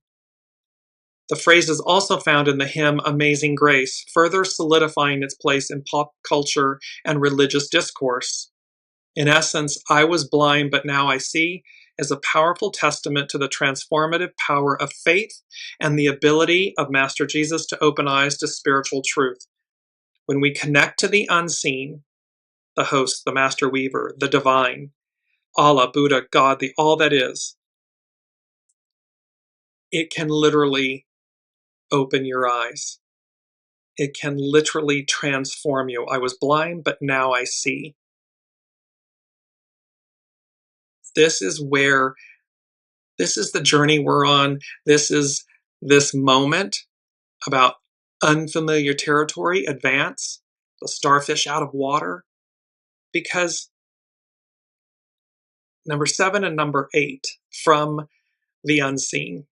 The phrase is also found in the hymn Amazing Grace, further solidifying its place in pop culture and religious discourse. In essence, I was blind, but now I see is a powerful testament to the transformative power of faith and the ability of Master Jesus to open eyes to spiritual truth. When we connect to the unseen, the host, the master weaver, the divine, Allah, Buddha, God, the all that is, it can literally open your eyes. It can literally transform you. I was blind, but now I see. This is the journey we're on. This is this moment about unfamiliar territory, advance, the starfish out of water. Because number 7 and number 8 from the unseen.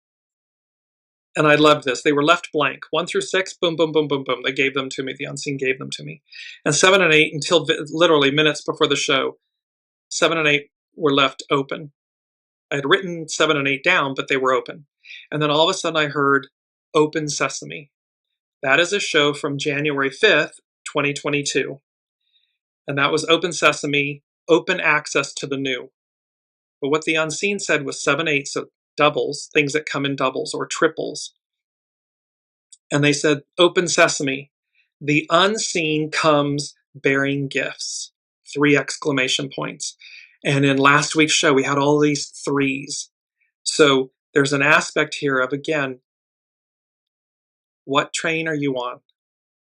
And I love this. They were left blank. 1 through 6, boom, boom, boom, boom, boom. They gave them to me. The unseen gave them to me. And 7 and 8, until literally minutes before the show, 7 and 8 were left open. I had written 7 and 8 down, but they were open. And then all of a sudden I heard Open Sesame. That is a show from January 5th, 2022. And that was Open Sesame, open access to the new. But what the unseen said was 7, 8, so doubles, things that come in doubles or triples. And they said, Open Sesame, the unseen comes bearing gifts. 3 exclamation points. And in last week's show, we had all these 3s. So there's an aspect here of, again, what train are you on?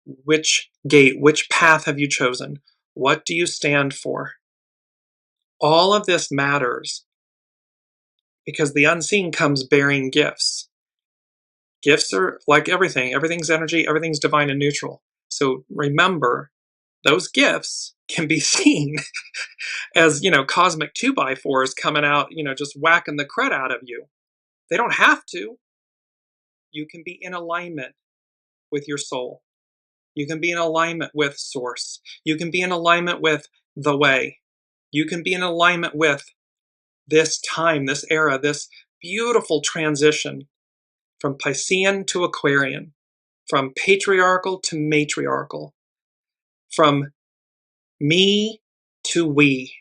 Which gate, which path have you chosen? What do you stand for? All of this matters because the unseen comes bearing gifts. Gifts are like everything. Everything's energy, everything's divine and neutral. So remember, those gifts can be seen as, cosmic 2x4s coming out, just whacking the crud out of you. They don't have to. You can be in alignment with your soul. You can be in alignment with source. You can be in alignment with the way. You can be in alignment with this time, this era, this beautiful transition from Piscean to Aquarian, from patriarchal to matriarchal, from me to we,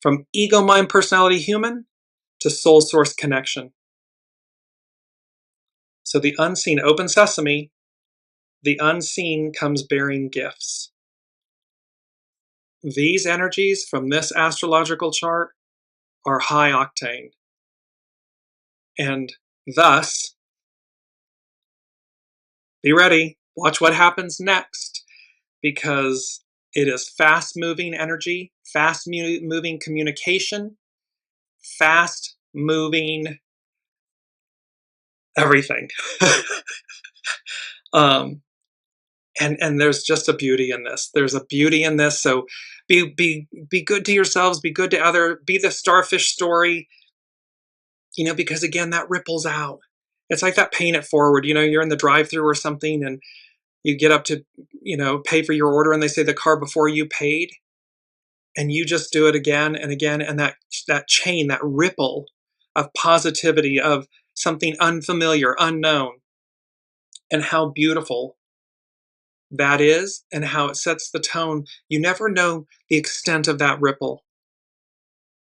from ego, mind, personality, human to soul source connection. So the unseen, open sesame, the unseen comes bearing gifts. These energies from this astrological chart are high octane. And thus, be ready, watch what happens next, because it is fast moving energy, fast moving communication, fast moving everything. And there's just a beauty in this. There's a beauty in this. So be good to yourselves, be good to other, be the starfish story, because again, that ripples out. It's like that paying it forward. You're in the drive-thru or something and you get up to, pay for your order and they say the car before you paid, and you just do it again and again. And that chain, that ripple of positivity, of something unfamiliar, unknown, and how beautiful that is and how it sets the tone. You never know the extent of that ripple.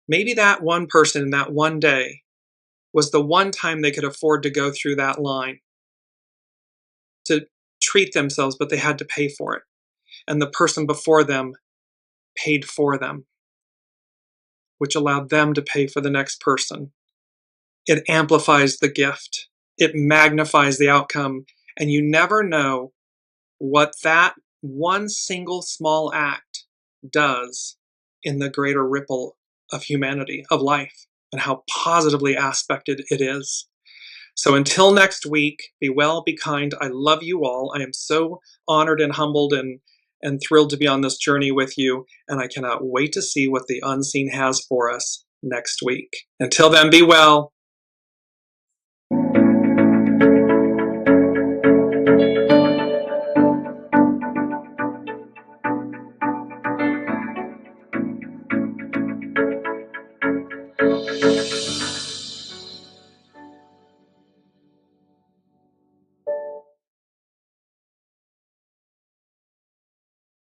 Maybe that one person in that one day was the one time they could afford to go through that line to treat themselves, but they had to pay for it. And the person before them paid for them, which allowed them to pay for the next person. It amplifies the gift. It magnifies the outcome. And you never know what that one single small act does in the greater ripple of humanity, of life, and how positively aspected it is. So until next week, be well, be kind. I love you all. I am so honored and humbled and thrilled to be on this journey with you. And I cannot wait to see what the unseen has for us next week. Until then, be well.